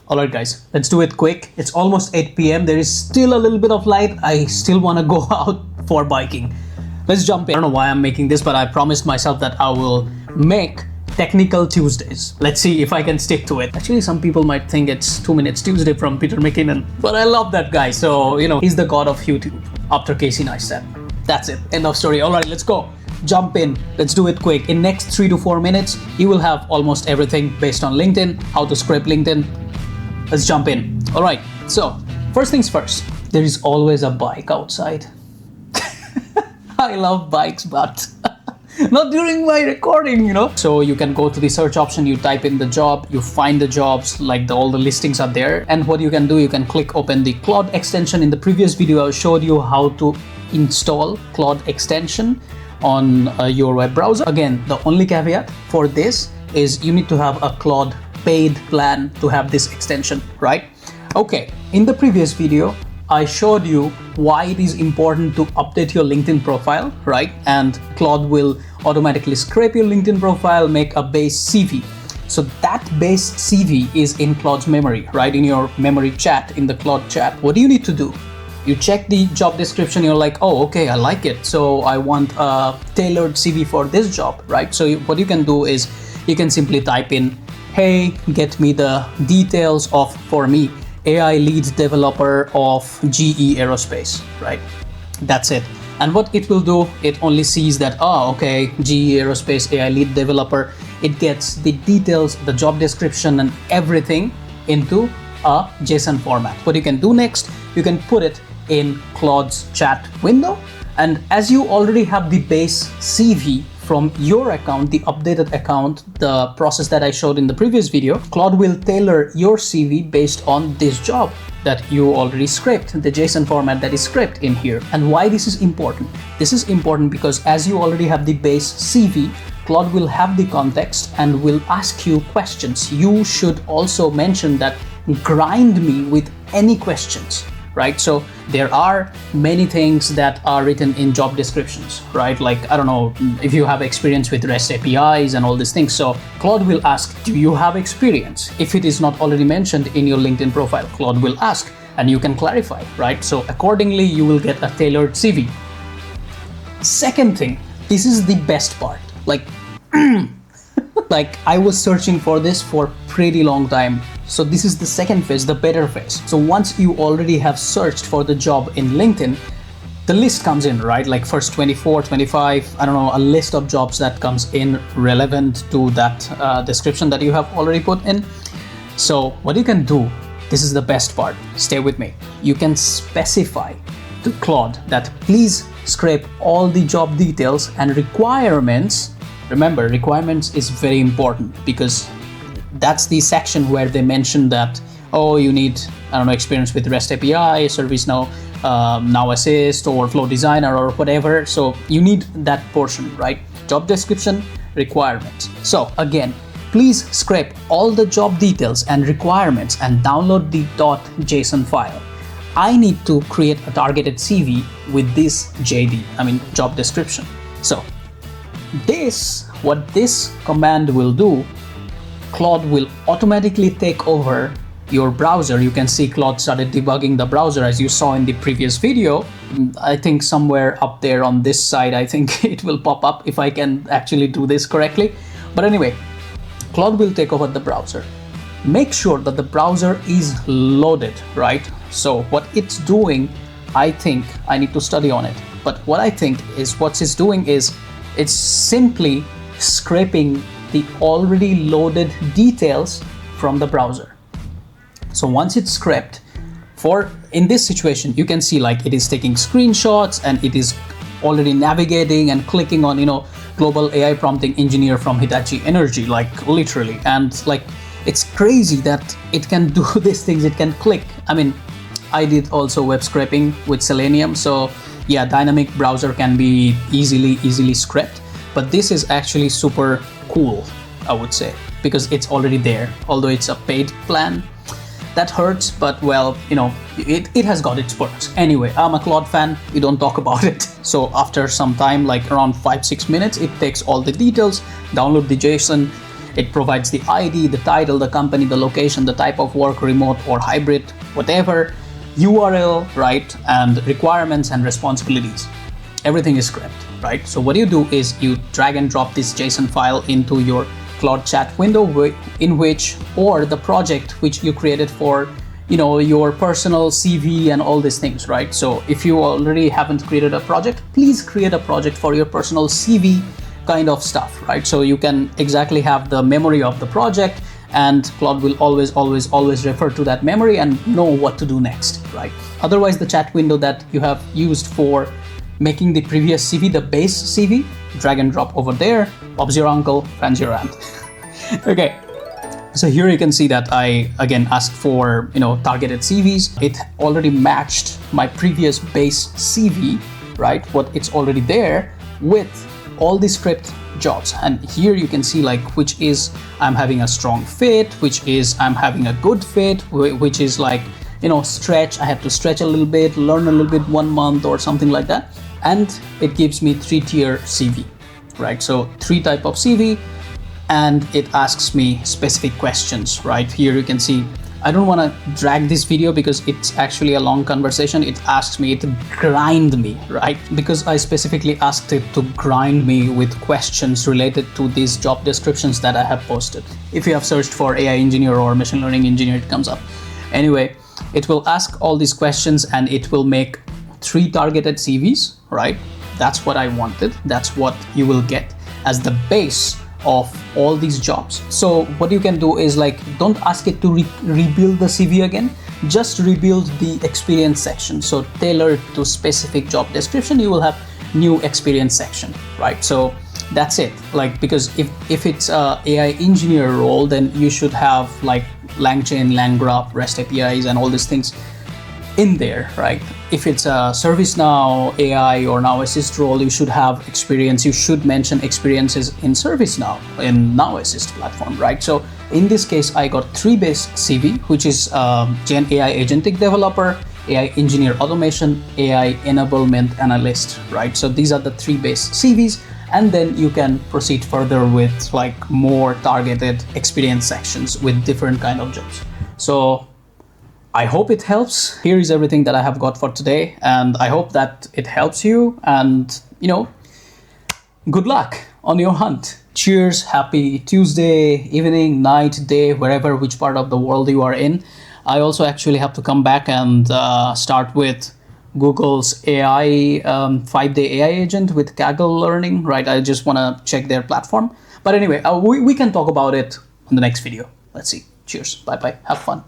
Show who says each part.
Speaker 1: Alright guys, let's do it quick. It's almost 8 p.m. There is still a little bit of light. I still want to go out for biking. Let's jump in. I don't know why I'm making this, but I promised myself that I will make Technical Tuesdays. Let's see if I can stick to it. Actually, some people might think it's 2 Minutes Tuesday from Peter McKinnon, but I love that guy. So, he's the god of YouTube after Casey Neistat. That's it. End of story. Alright, let's go. Jump in. Let's do it quick. In next 3 to 4 minutes, you will have almost everything based on LinkedIn, how to scrape LinkedIn. Let's jump in. All right, so first things first, there is always a bike outside. I love bikes, but not during my recording, So you can go to the search option, you type in the job, you find the jobs, like all the listings are there. And what you can do, you can click open the Claude extension. In the previous video, I showed you how to install Claude extension on your web browser. Again, the only caveat for this is you need to have a Claude paid plan to have this extension, right? Okay, in the previous video, I showed you why it is important to update your LinkedIn profile, right? And Claude will automatically scrape your LinkedIn profile, make a base CV. So that base CV is in Claude's memory, right? In your memory chat, in the Claude chat. What do you need to do? You check the job description, you're like, oh, okay, I like it. So I want a tailored CV for this job, right? So what you can do is you can simply type in, hey, get me the details of, for me, AI lead developer of GE Aerospace, right? That's it. And what it will do, it only sees that, oh, okay, GE Aerospace AI lead developer. It gets the details, the job description and everything into a JSON format. What you can do next, you can put it in Claude's chat window. And as you already have the base CV from your account, the updated account, the process that I showed in the previous video, Claude will tailor your CV based on this job that you already scraped, the JSON format that is scraped in here. And why this is important? This is important because as you already have the base CV, Claude will have the context and will ask you questions. You should also mention that grind me with any questions, right? So there are many things that are written in job descriptions, right? Like, I don't know if you have experience with REST APIs and all these things. So Claude will ask, do you have experience? If it is not already mentioned in your LinkedIn profile, Claude will ask and you can clarify, right? So accordingly, you will get a tailored CV. Second thing, this is the best part. Like, like I was searching for this for pretty long time. So this is the second phase, the better phase. So once you already have searched for the job in LinkedIn, the list comes in, right? Like first 24, 25, I don't know, a list of jobs that comes in relevant to that description that you have already put in. So what you can do, this is the best part, stay with me. You can specify to Claude that please scrape all the job details and requirements. Remember, requirements is very important because that's the section where they mention that, oh, you need, I don't know, experience with REST API, ServiceNow, Now Assist, or Flow Designer, or whatever. So you need that portion, right? Job description, requirements. So again, please scrape all the job details and requirements and download the .json file. I need to create a targeted CV with this JD, job description. So what this command will do, Claude will automatically take over your browser. You can see Claude started debugging the browser as you saw in the previous video. I think somewhere up there on this side, I think it will pop up if I can actually do this correctly. But anyway, Claude will take over the browser. Make sure that the browser is loaded, right? So what it's doing, I think I need to study on it. But what I think is what it's doing is it's simply scraping the already loaded details from the browser. So once it's scraped, in this situation, you can see like it is taking screenshots and it is already navigating and clicking on, global AI prompting engineer from Hitachi Energy, like literally. And like, it's crazy that it can do these things. It can click. I did also web scraping with Selenium. So yeah, dynamic browser can be easily scraped. But this is actually super cool, I would say, because it's already there. Although it's a paid plan, that hurts, but well, it has got its perks. Anyway, I'm a Claude fan, we don't talk about it. So after some time, like around 5-6 minutes, it takes all the details, download the JSON, It provides the ID, the title, the company, the location, the type of work, remote or hybrid, whatever, URL, right, and requirements and responsibilities. Everything is script, right? So what you do is you drag and drop this JSON file into your Claude chat window in which, or the project which you created for, you know, your personal CV and all these things, right? So if you already haven't created a project, please create a project for your personal CV kind of stuff, right? So you can exactly have the memory of the project, and Claude will always refer to that memory and know what to do next, right? Otherwise, the chat window that you have used for making the previous CV, the base CV, drag and drop over there. Bob's your uncle, Fran's your aunt. Okay, so here you can see that I again asked for, you know, targeted CVs. It already matched my previous base CV, right? What it's already there with all the script jobs. And here you can see like which is I'm having a strong fit, which is I'm having a good fit, which is like, you know, stretch. I have to stretch a little bit, learn a little bit 1 month or something like that. And it gives me 3-tier CV, right? So 3 type of CV, and it asks me specific questions, right? Here you can see, I don't want to drag this video because it's actually a long conversation. It asks me to grind me, right? Because I specifically asked it to grind me with questions related to these job descriptions that I have posted. If you have searched for AI engineer or machine learning engineer, it comes up. Anyway, it will ask all these questions and it will make 3 targeted CVs, right? That's what I wanted. That's what you will get as the base of all these jobs. So what you can do is like, don't ask it to rebuild the CV again, just rebuild the experience section. So tailored to specific job description, you will have new experience section, right? So that's it. Like, because if it's a AI engineer role, then you should have like LangChain, LangGraph, REST APIs and all these things in there, right? If it's a ServiceNow AI or Now Assist role, you should have experience. You should mention experiences in ServiceNow, in Now Assist platform, right? So in this case, I got 3 base CV, which is Gen AI agentic developer, AI engineer automation, AI enablement analyst, right? So these are the 3 base CVs, and then you can proceed further with like more targeted experience sections with different kind of jobs. So I hope it helps. Here is everything that I have got for today, and I hope that it helps you, and you know, good luck on your hunt. Cheers, happy Tuesday, evening, night, day, wherever, which part of the world you are in. I also actually have to come back and start with Google's AI, 5-day AI agent with Kaggle learning, right? I just want to check their platform. But anyway, we can talk about it on the next video. Let's see. Cheers. Bye-bye. Have fun.